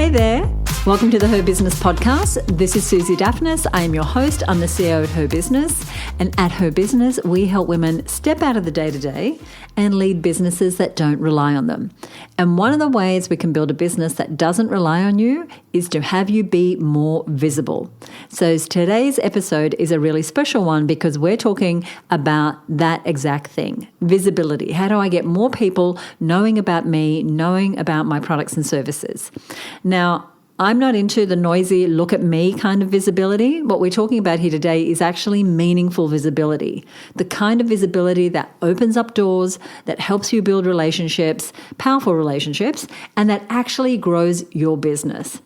Hey there. Welcome to the Her Business podcast. This is Suzi Daphnis. I am your host. I'm the CEO at Her Business. And at Her Business, we help women step out of the day-to-day and lead businesses that don't rely on them. And one of the ways we can build a business that doesn't rely on you is to have you be more visible. So today's episode is a really special one because we're talking about that exact thing, visibility. How do I get more people knowing about me, knowing about my products and services? Now, I'm not into the noisy look at me kind of visibility. What we're talking about here today is actually meaningful visibility, the kind of visibility that opens up doors, that helps you build relationships, powerful relationships, and that actually grows your business.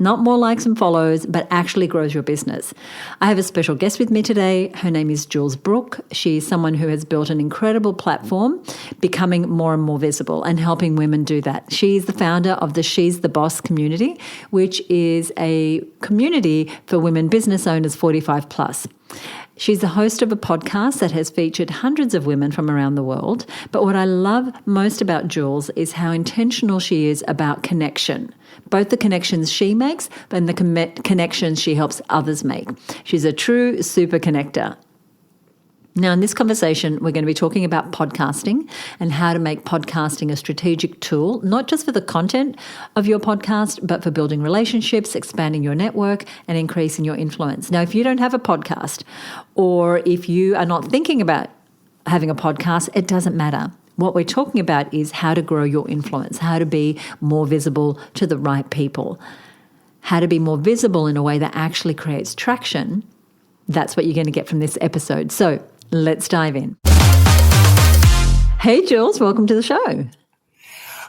Not more likes and follows, but actually grows your business. I have a special guest with me today. Her name is Jules Brooke. She's someone who has built an incredible platform, becoming more and more visible and helping women do that. She's the founder of the She's the Boss community, which is a community for women business owners 45 plus. She's the host of a podcast that has featured hundreds of women from around the world. But what I love most about Jules is how intentional she is about connection, both the connections she makes and the connections she helps others make. She's a true super connector. Now, in this conversation, we're going to be talking about podcasting and how to make podcasting a strategic tool, not just for the content of your podcast, but for building relationships, expanding your network, and increasing your influence. Now, if you don't have a podcast, or if you are not thinking about having a podcast, it doesn't matter. What we're talking about is how to grow your influence, how to be more visible to the right people, how to be more visible in a way that actually creates traction. That's what you're going to get from this episode. So let's dive in. Hey, Jules, welcome to the show.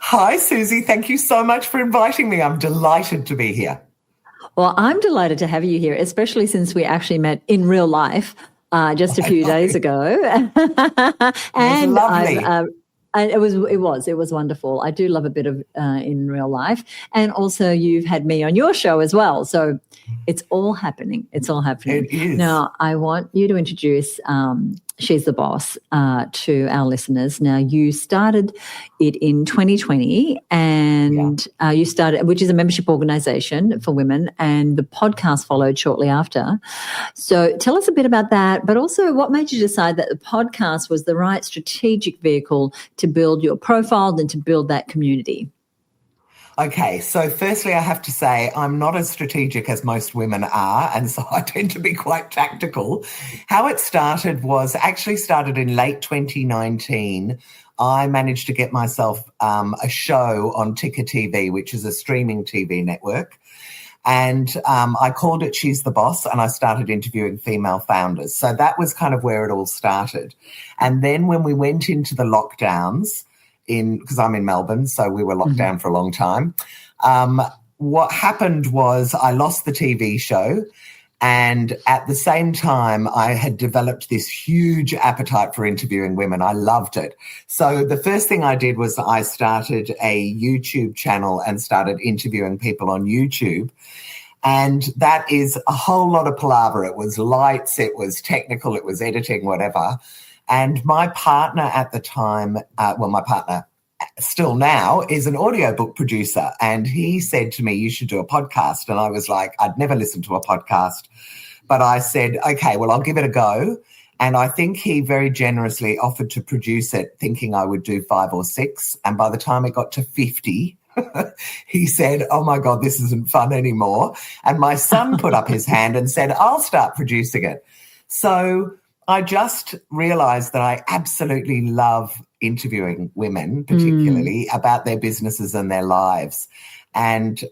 Hi, Suzi. Thank you so much for inviting me. I'm delighted to be here. Well, I'm delighted to have you here, especially since we actually met in real life just a few days ago. And lovely. And it was wonderful. I do love a bit of in real life. And also you've had me on your show as well. So it's all happening. It's all happening. It is. Now, I want you to introduce She's the Boss to our listeners. Now, you started it in 2020 and you started, which is a membership organization for women, and the podcast followed shortly after. So tell us a bit about that, but also what made you decide that the podcast was the right strategic vehicle to build your profile and to build that community? Okay, so firstly, I have to say I'm not as strategic as most women are, and so I tend to be quite tactical. How it started was actually started in late 2019. I managed to get myself a show on Ticker TV, which is a streaming TV network, and I called it She's the Boss, and I started interviewing female founders. So that was kind of where it all started. And then when we went into the lockdowns, because I'm in Melbourne, so we were locked down for a long time. What happened was I lost the TV show, and at the same time I had developed this huge appetite for interviewing women. I loved it. So the first thing I did was I started a YouTube channel and started interviewing people on YouTube. And that is a whole lot of palaver. It was lights, it was technical, it was editing, whatever. And my partner at the time, my partner still now, is an audiobook producer. And he said to me, you should do a podcast. And I was like, I'd never listened to a podcast. But I said, okay, well, I'll give it a go. And I think he very generously offered to produce it, thinking I would do 5 or 6. And by the time it got to 50, he said, oh, my God, this isn't fun anymore. And my son put up his hand and said, I'll start producing it. So I just realized that I absolutely love interviewing women, particularly about their businesses and their lives. And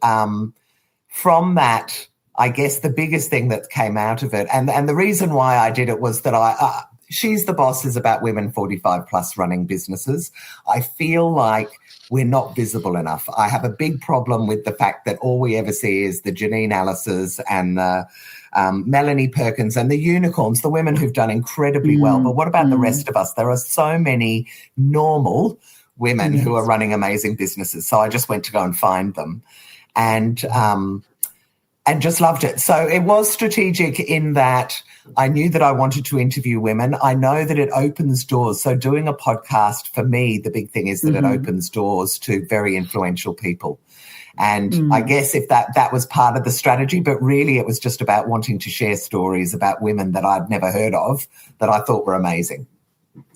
from that, I guess the biggest thing that came out of it, and the reason why I did it was that She's the Boss is about women 45 plus running businesses. I feel like we're not visible enough. I have a big problem with the fact that all we ever see is the Janine Alice's and the Melanie Perkins and the unicorns, the women who've done incredibly well. But what about the rest of us? There are so many normal women who are running amazing businesses. So I just went to go and find them. And and just loved it. So it was strategic in that I knew that I wanted to interview women. I know that it opens doors. So doing a podcast, for me, the big thing is that it opens doors to very influential people. And I guess if that was part of the strategy, but really it was just about wanting to share stories about women that I'd never heard of that I thought were amazing.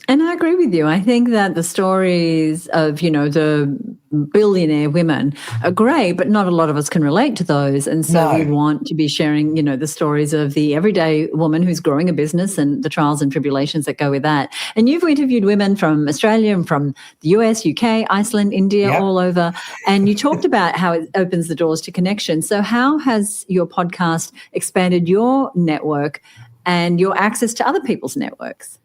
And I agree with you. I think that the stories of, the billionaire women are great, but not a lot of us can relate to those. And so we want to be sharing, the stories of the everyday woman who's growing a business and the trials and tribulations that go with that. And you've interviewed women from Australia and from the US, UK, Iceland, India, all over. And you talked about how it opens the doors to connection. So how has your podcast expanded your network and your access to other people's networks?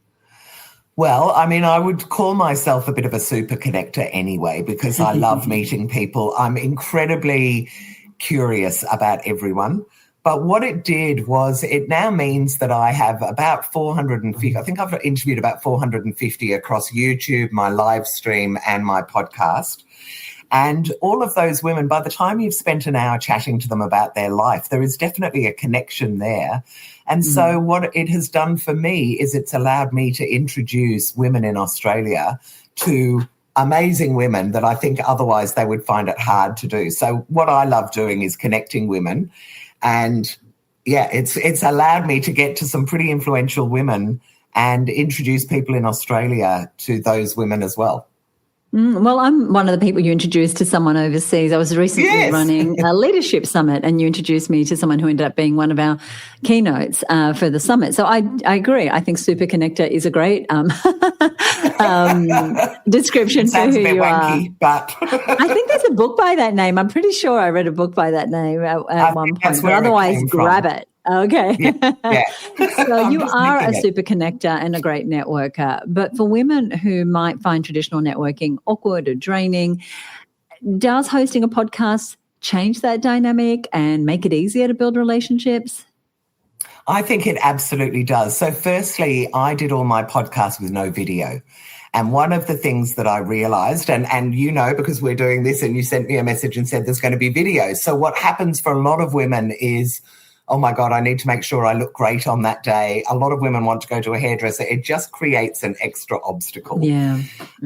Well, I mean, I would call myself a bit of a super connector anyway, because I love meeting people. I'm incredibly curious about everyone. But what it did was it now means that I have about 450, I think I've interviewed about 450 across YouTube, my live stream and my podcast. And all of those women, by the time you've spent an hour chatting to them about their life, there is definitely a connection there. And so what it has done for me is it's allowed me to introduce women in Australia to amazing women that I think otherwise they would find it hard to do. So what I love doing is connecting women. And, it's allowed me to get to some pretty influential women and introduce people in Australia to those women as well. Well, I'm one of the people you introduced to someone overseas. I was recently running a leadership summit, and you introduced me to someone who ended up being one of our keynotes for the summit. So I agree. I think super connector is a great description for who you wanky, are. But I think there's a book by that name. I'm pretty sure I read a book by that name at one point. But otherwise, grab it. Okay. Yeah. So you are a super connector and a great networker. But for women who might find traditional networking awkward or draining, does hosting a podcast change that dynamic and make it easier to build relationships? I think it absolutely does. So firstly, I did all my podcasts with no video. And one of the things that I realized, and because we're doing this and you sent me a message and said there's going to be video. So what happens for a lot of women is, oh my God, I need to make sure I look great on that day. A lot of women want to go to a hairdresser. It just creates an extra obstacle. Yeah.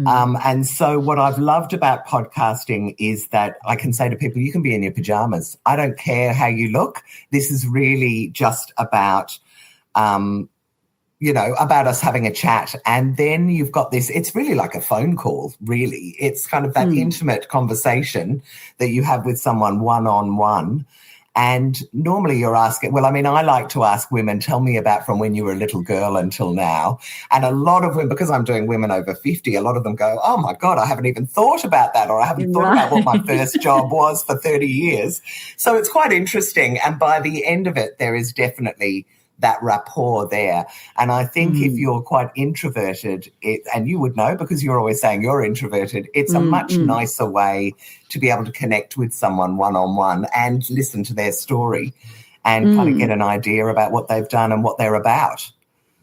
And so what I've loved about podcasting is that I can say to people, you can be in your pajamas. I don't care how you look. This is really just about, about us having a chat. And then you've got this, it's really like a phone call, really. It's kind of that intimate conversation that you have with someone one-on-one. And normally you're asking, I like to ask women, tell me about from when you were a little girl until now. And a lot of women, because I'm doing women over 50, a lot of them go, oh my God, I haven't even thought about that, or I haven't thought about what my first job was for 30 years. So it's quite interesting. And by the end of it, there is definitely that rapport there. And I think if you're quite introverted, and you would know because you're always saying you're introverted, it's a much nicer way to be able to connect with someone one-on-one and listen to their story and kind of get an idea about what they've done and what they're about.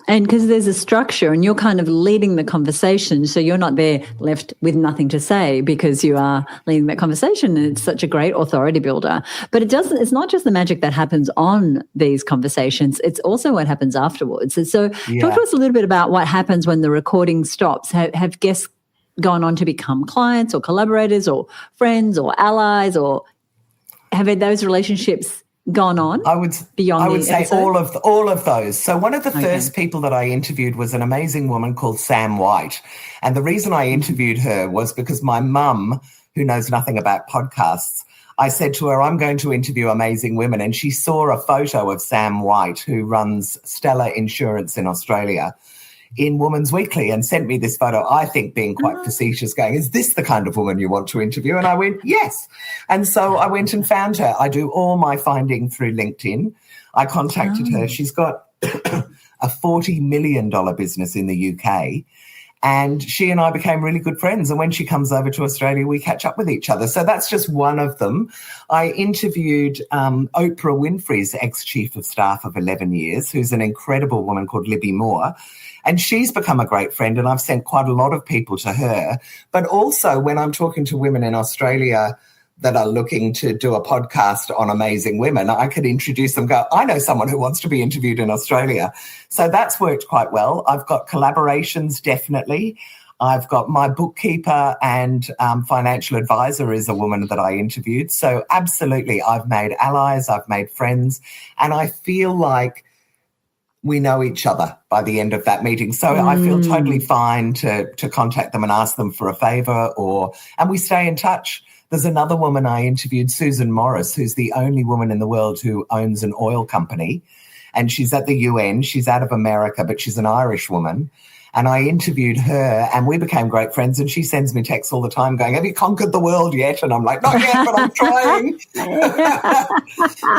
And because there's a structure and you're kind of leading the conversation, so you're not there left with nothing to say because you are leading that conversation, and it's such a great authority builder. But it's not just the magic that happens on these conversations, it's also what happens afterwards. And so talk to us a little bit about what happens when the recording stops. Have guests gone on to become clients or collaborators or friends or allies, or have those relationships gone on? I would say all of those. So one of the first people that I interviewed was an amazing woman called Sam White. And the reason I interviewed her was because my mum, who knows nothing about podcasts, I said to her, I'm going to interview amazing women. And she saw a photo of Sam White, who runs Stella Insurance in Australia, in Woman's Weekly, and sent me this photo, I think being quite facetious, going, is this the kind of woman you want to interview? And I went, yes. And so I went and found her. I do all my finding through LinkedIn. I contacted her. She's got a $40 million business in the UK. And she and I became really good friends. And when she comes over to Australia, we catch up with each other. So that's just one of them. I interviewed Oprah Winfrey's ex-chief of staff of 11 years, who's an incredible woman called Libby Moore. And she's become a great friend, and I've sent quite a lot of people to her. But also when I'm talking to women in Australia that are looking to do a podcast on amazing women, I could introduce them, go, I know someone who wants to be interviewed in Australia. So that's worked quite well. I've got collaborations, definitely. I've got my bookkeeper and financial advisor is a woman that I interviewed. So absolutely, I've made allies, I've made friends, and I feel like we know each other by the end of that meeting. So I feel totally fine to contact them and ask them for a favour, and we stay in touch. There's another woman I interviewed, Susan Morris, who's the only woman in the world who owns an oil company, and she's at the UN. She's out of America, but she's an Irish woman. And I interviewed her and we became great friends, and she sends me texts all the time going, have you conquered the world yet? And I'm like, not yet, but I'm trying.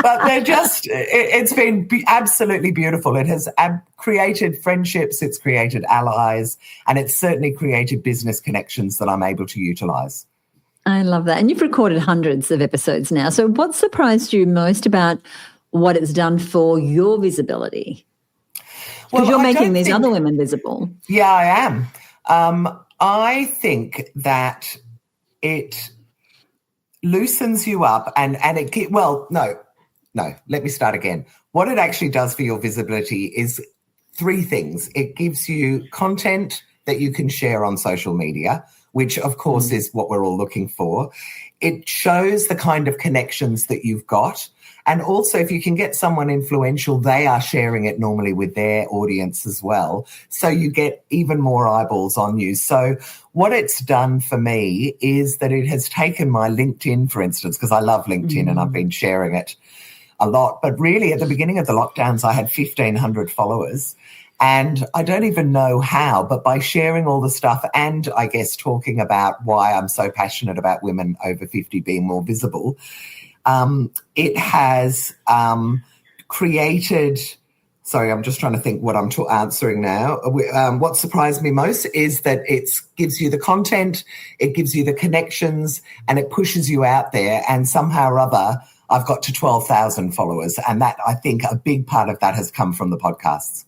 But it's been absolutely beautiful. It has created friendships, it's created allies, and it's certainly created business connections that I'm able to utilise. I love that. And you've recorded hundreds of episodes now. So what surprised you most about what it's done for your visibility? Because you're making these other women visible. Yeah, I am. I think that it loosens you up and let me start again. What it actually does for your visibility is three things. It gives you content that you can share on social media, which of course is what we're all looking for. It shows the kind of connections that you've got. And also, if you can get someone influential, they are sharing it normally with their audience as well. So you get even more eyeballs on you. So what it's done for me is that it has taken my LinkedIn, for instance, because I love LinkedIn and I've been sharing it a lot. But really, at the beginning of the lockdowns, I had 1,500 followers. And I don't even know how, but by sharing all the stuff and I guess talking about why I'm so passionate about women over 50 being more visible, it has created, sorry, I'm just trying to think what I'm answering now. What surprised me most is that it gives you the content, it gives you the connections, and it pushes you out there. And somehow or other, I've got to 12,000 followers. And that, I think a big part of that has come from the podcasts.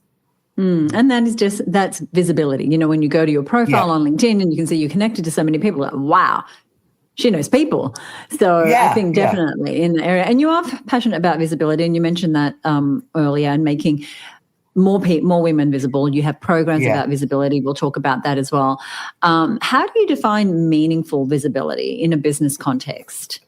And that's visibility. You know, when you go to your profile on LinkedIn and you can see you're connected to so many people, like, wow, she knows people. So I think definitely in the area. And you are passionate about visibility, and you mentioned that earlier, and making more women visible. You have programs about visibility. We'll talk about that as well. How do you define meaningful visibility in a business context?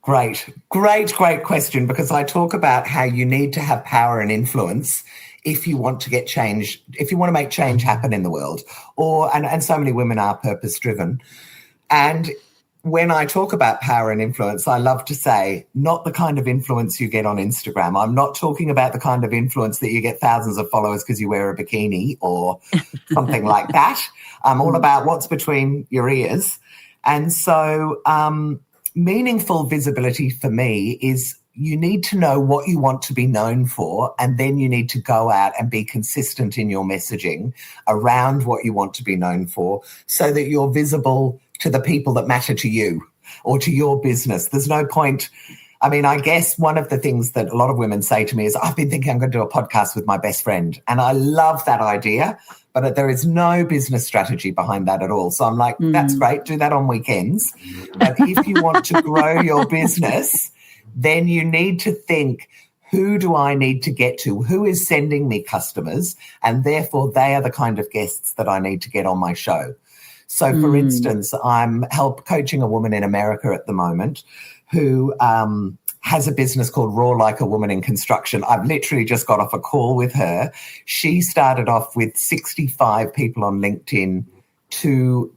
Great question, because I talk about how you need to have power and influence if you want to get change, if you want to make change happen in the world, and so many women are purpose-driven. And when I talk about power and influence, I love to say not the kind of influence you get on Instagram. I'm not talking about the kind of influence that you get thousands of followers because you wear a bikini or something like that. I'm all about what's between your ears. And so meaningful visibility for me is you need to know what you want to be known for, and then you need to go out and be consistent in your messaging around what you want to be known for so that you're visible to the people that matter to you or to your business. There's no point. I mean, I guess one of the things that a lot of women say to me is, I've been thinking I'm going to do a podcast with my best friend. And I love that idea, but there is no business strategy behind that at all. So I'm like, that's great. Do that on weekends. But if you want to grow your business, then you need to think, who do I need to get to? Who is sending me customers? And therefore, they are the kind of guests that I need to get on my show. So, for instance, I'm coaching a woman in America at the moment who has a business called Raw Like a Woman in Construction. I've literally just got off a call with her. She started off with 65 people on LinkedIn 2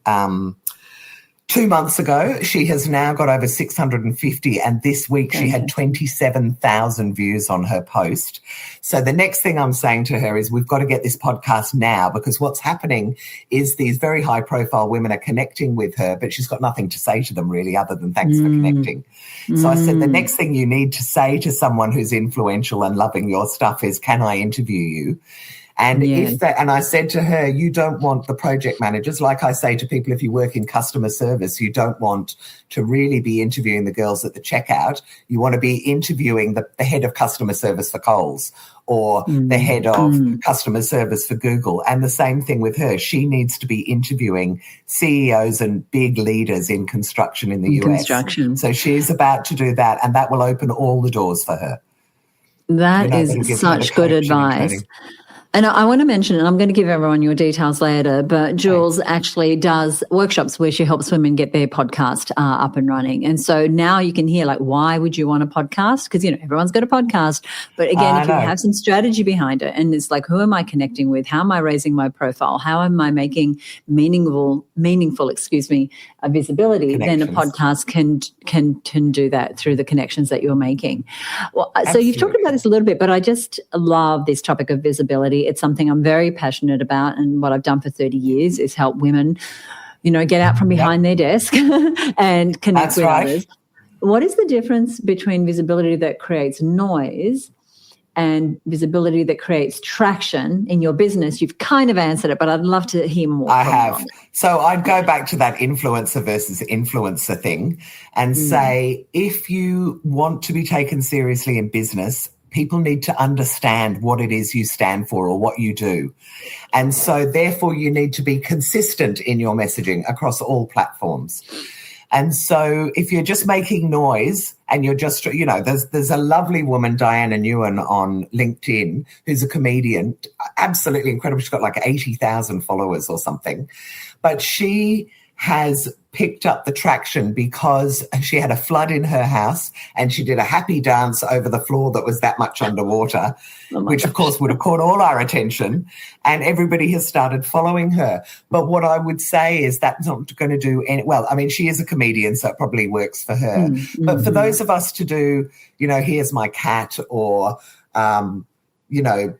months ago. She has now got over 650, and this week she had 27,000 views on her post. So the next thing I'm saying to her is we've got to get this podcast now, because what's happening is these very high-profile women are connecting with her, but she's got nothing to say to them really other than thanks for connecting. So I said the next thing you need to say to someone who's influential and loving your stuff is, can I interview you? And and I said to her, you don't want the project managers, like I say to people, if you work in customer service, you don't want to really be interviewing the girls at the checkout. You want to be interviewing the head of customer service for Coles or the head of customer service for Google. And the same thing with her. She needs to be interviewing CEOs and big leaders in construction in the US. So she's about to do that, and that will open all the doors for her. That is such good advice. And I want to mention, and I'm going to give everyone your details later, but Jules actually does workshops where she helps women get their podcast up and running. And so now you can hear, like, why would you want a podcast? Because, everyone's got a podcast. But again, if you have some strategy behind it, and it's like, who am I connecting with? How am I raising my profile? How am I making meaningful, visibility? Then a podcast can do that through the connections that you're making. Well, so you've talked about this a little bit, but I just love this topic of visibility. It's something I'm very passionate about, and what I've done for 30 years is help women, get out from behind their desk and connect with others. What is the difference between visibility that creates noise and visibility that creates traction in your business? You've kind of answered it, but I'd love to hear more. I have. So I'd go back to that influencer versus influencer thing and say, if you want to be taken seriously in business, people need to understand what it is you stand for or what you do. And so therefore you need to be consistent in your messaging across all platforms. And so if you're just making noise and you're just, there's a lovely woman, Diana Newen, on LinkedIn, who's a comedian, absolutely incredible. She's got like 80,000 followers or something. But she has picked up the traction because she had a flood in her house and she did a happy dance over the floor that was that much underwater, which of course would have caught all our attention, and everybody has started following her. But what I would say is that's not going to do any, she is a comedian, so it probably works for her. But for those of us to do, here's my cat, or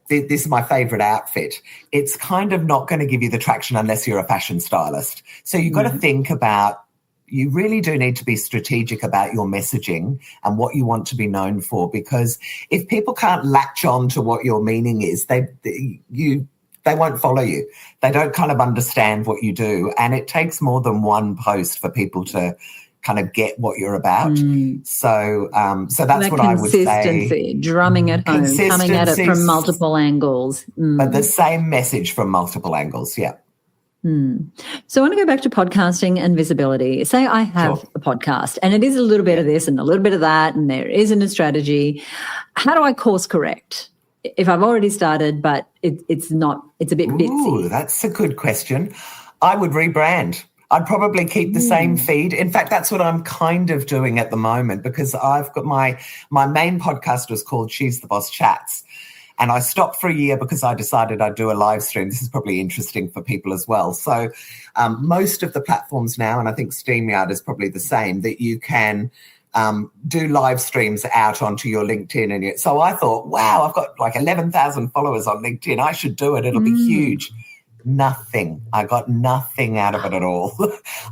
this is my favorite outfit, it's kind of not going to give you the traction unless you're a fashion stylist. So you've got to think about, you really do need to be strategic about your messaging and what you want to be known for, because if people can't latch on to what your meaning is, they won't follow you. They don't kind of understand what you do. And it takes more than one post for people to kind of get what you're about. So that's what I would say. Consistency, drumming at home, coming at it from multiple angles. But the same message from multiple angles, So I want to go back to podcasting and visibility. Say I have a podcast and it is a little bit of this and a little bit of that, and there isn't a strategy. How do I course correct if I've already started but it's a bit bitsy? Ooh, that's a good question. I would rebrand. I'd probably keep the same feed. In fact, that's what I'm kind of doing at the moment, because I've got my main podcast was called She's the Boss Chats. And I stopped for a year because I decided I'd do a live stream. This is probably interesting for people as well. So most of the platforms now, and I think StreamYard is probably the same, that you can do live streams out onto your LinkedIn. So I thought, wow, I've got like 11,000 followers on LinkedIn. I should do it. It'll be huge. Nothing. I got nothing out of it at all.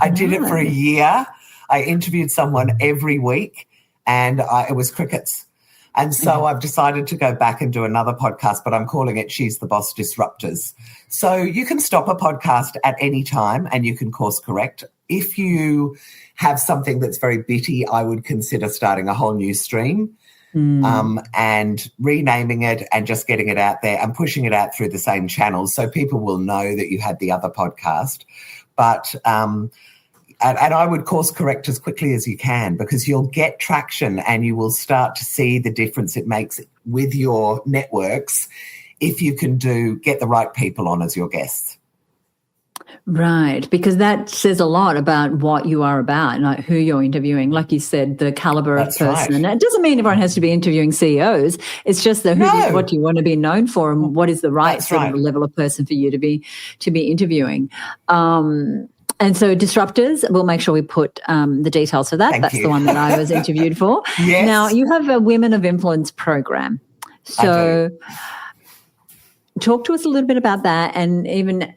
I did it for a year. I interviewed someone every week and it was crickets. And so I've decided to go back and do another podcast, but I'm calling it She's the Boss Disruptors. So you can stop a podcast at any time and you can course correct. If you have something that's very bitty, I would consider starting a whole new stream. And renaming it and just getting it out there and pushing it out through the same channels so people will know that you had the other podcast. But and I would course correct as quickly as you can, because you'll get traction and you will start to see the difference it makes with your networks if you can get the right people on as your guests. Right, because that says a lot about what you are about, like who you're interviewing. Like you said, the caliber of person. Right. And it doesn't mean everyone has to be interviewing CEOs. It's just what do you want to be known for, and what is the right sort of level of person for you to be interviewing. And so disruptors, we'll make sure we put the details for that. That's the one that I was interviewed for. Yes. Now, you have a Women of Influence program. So talk to us a little bit about that. And even,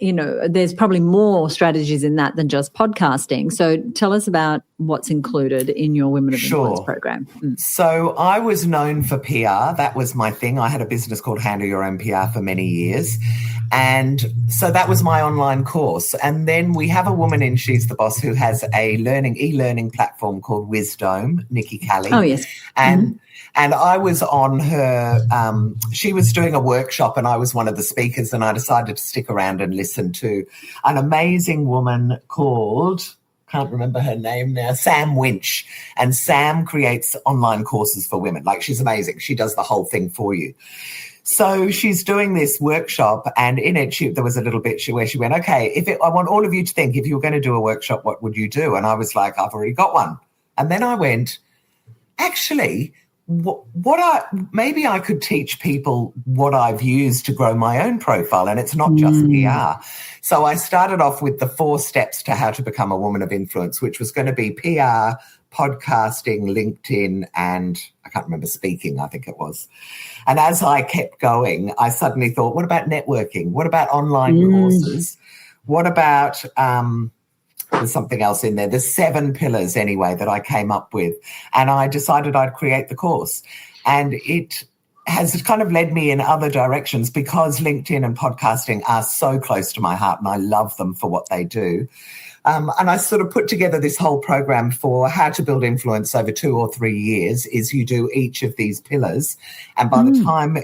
there's probably more strategies in that than just podcasting. So tell us about what's included in your Women of Influence program. So I was known for PR. That was my thing. I had a business called Handle Your Own PR for many years. And so that was my online course. And then we have a woman in She's the Boss who has a e-learning platform called Wisdom, Nikki Callie. Oh, yes. And I was on her, she was doing a workshop and I was one of the speakers, and I decided to stick around and listen to an amazing woman called, can't remember her name now, Sam Winch. And Sam creates online courses for women. Like, she's amazing. She does the whole thing for you. So she's doing this workshop, and in it there was a little bit where she went, okay, I want all of you to think, if you were going to do a workshop, what would you do? And I was like, I've already got one. And then I went, actually, maybe I could teach people what I've used to grow my own profile, and it's not just PR. So I started off with the 4 steps to how to become a woman of influence, which was going to be PR, podcasting, LinkedIn, and I can't remember, speaking, I think it was. And as I kept going, I suddenly thought, what about networking? What about online courses? What about there's something else in there. There's 7 pillars anyway that I came up with, and I decided I'd create the course. And it has kind of led me in other directions because LinkedIn and podcasting are so close to my heart, and I love them for what they do. And I sort of put together this whole program for how to build influence over 2 or 3 years. Is you do each of these pillars, and by the time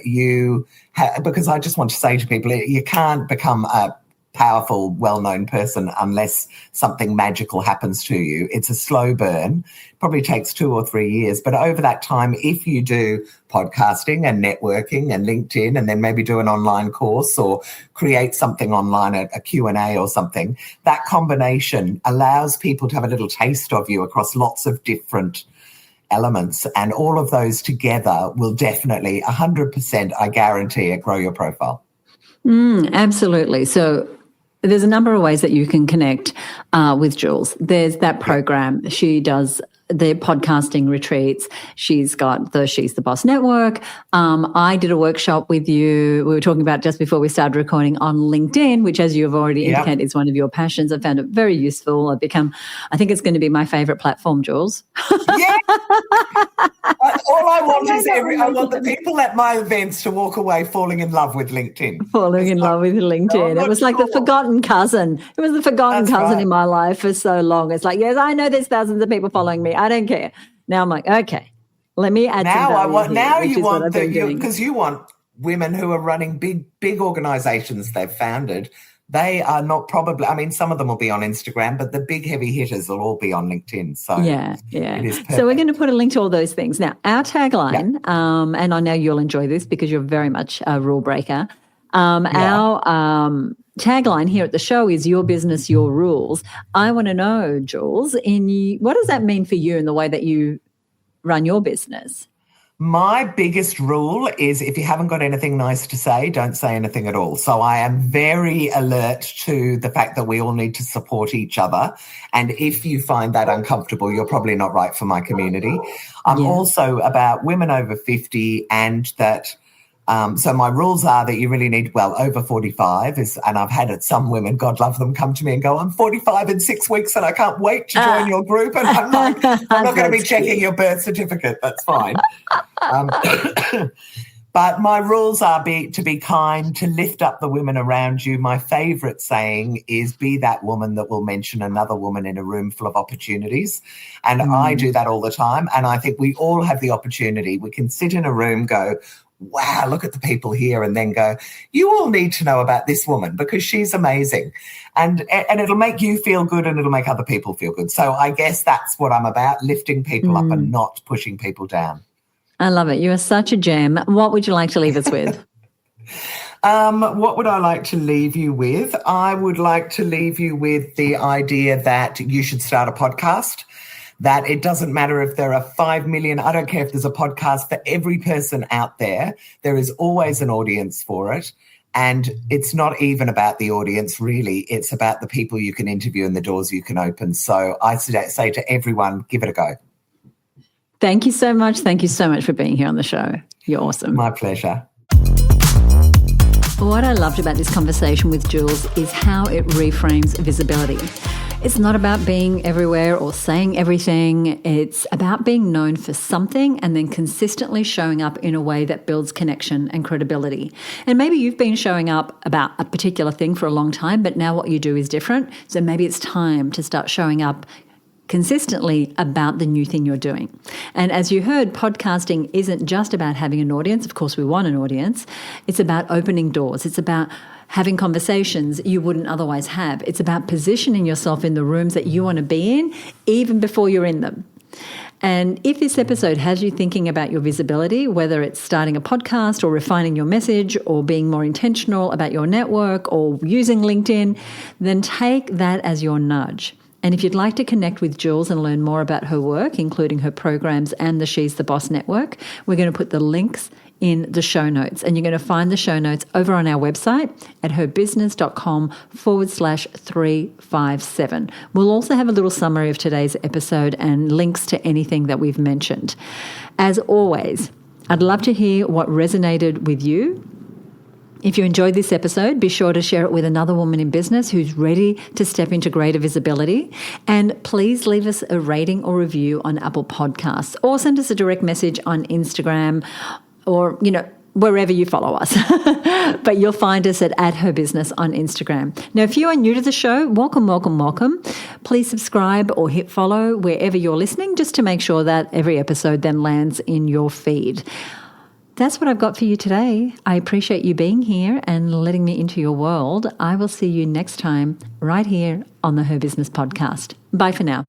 because I just want to say to people, you can't become a powerful, well-known person unless something magical happens to you. It's a slow burn. Probably takes 2 or 3 years. But over that time, if you do podcasting and networking and LinkedIn, and then maybe do an online course or create something online, a Q&A or something, that combination allows people to have a little taste of you across lots of different elements. And all of those together will definitely, 100%, I guarantee it, grow your profile. Absolutely. So there's a number of ways that you can connect with Jules. There's that program. She does the podcasting retreats. She's got the She's the Boss network. I did a workshop with you. We were talking about just before we started recording on LinkedIn, which, as you have already indicated, is one of your passions. I found it very useful. I think it's going to be my favorite platform, Jules. Yeah. All I want is I want the people at my events to walk away falling in love with LinkedIn. Falling in love with LinkedIn. It was like the forgotten cousin. It was the forgotten cousin in my life for so long. It's like, yes, I know there's thousands of people following me. I don't care. Now I'm like, okay, let me add some value because you want women who are running big organizations they've founded. They are not probably, I mean, some of them will be on Instagram, but the big heavy hitters will all be on LinkedIn. So yeah. So we're going to put a link to all those things. Now, our tagline, and I know you'll enjoy this because you're very much a rule breaker. Our tagline here at the show is your business, your rules. I want to know, Jules, what does that mean for you in the way that you run your business? My biggest rule is if you haven't got anything nice to say, don't say anything at all. So I am very alert to the fact that we all need to support each other. And if you find that uncomfortable, you're probably not right for my community. I'm also about women over 50 and that so my rules are that you really need, over 45 and I've had some women, God love them, come to me and go, I'm 45 in 6 weeks and I can't wait to join your group. And I'm like, I'm not going to be checking your birth certificate. That's fine. But my rules are to be kind, to lift up the women around you. My favourite saying is be that woman that will mention another woman in a room full of opportunities. And I do that all the time. And I think we all have the opportunity. We can sit in a room, go, wow, look at the people here, and then go, you all need to know about this woman because she's amazing. And it'll make you feel good and it'll make other people feel good. So I guess that's what I'm about, lifting people up and not pushing people down. I love it. You are such a gem. What would you like to leave us with? What would I like to leave you with? I would like to leave you with the idea that you should start a podcast. That it doesn't matter if there are 5 million, I don't care if there's a podcast for every person out there. There is always an audience for it. And it's not even about the audience, really. It's about the people you can interview and the doors you can open. So I say to everyone, give it a go. Thank you so much. Thank you so much for being here on the show. You're awesome. My pleasure. What I loved about this conversation with Jules is how it reframes visibility. It's not about being everywhere or saying everything. It's about being known for something and then consistently showing up in a way that builds connection and credibility. And maybe you've been showing up about a particular thing for a long time, but now what you do is different. So maybe it's time to start showing up consistently about the new thing you're doing. And as you heard, podcasting isn't just about having an audience. Of course, we want an audience. It's about opening doors. It's about having conversations you wouldn't otherwise have. It's about positioning yourself in the rooms that you want to be in, even before you're in them. And if this episode has you thinking about your visibility, whether it's starting a podcast or refining your message or being more intentional about your network or using LinkedIn, then take that as your nudge. And if you'd like to connect with Jules and learn more about her work, including her programs and the She's the Boss network, we're going to put the links in the show notes. And you're going to find the show notes over on our website at herbusiness.com/357. We'll also have a little summary of today's episode and links to anything that we've mentioned. As always, I'd love to hear what resonated with you. If you enjoyed this episode, be sure to share it with another woman in business who's ready to step into greater visibility. And please leave us a rating or review on Apple Podcasts or send us a direct message on Instagram or, wherever you follow us. But you'll find us at @herbusiness on Instagram. Now, if you are new to the show, welcome. Please subscribe or hit follow wherever you're listening just to make sure that every episode then lands in your feed. That's what I've got for you today. I appreciate you being here and letting me into your world. I will see you next time right here on the Her Business Podcast. Bye for now.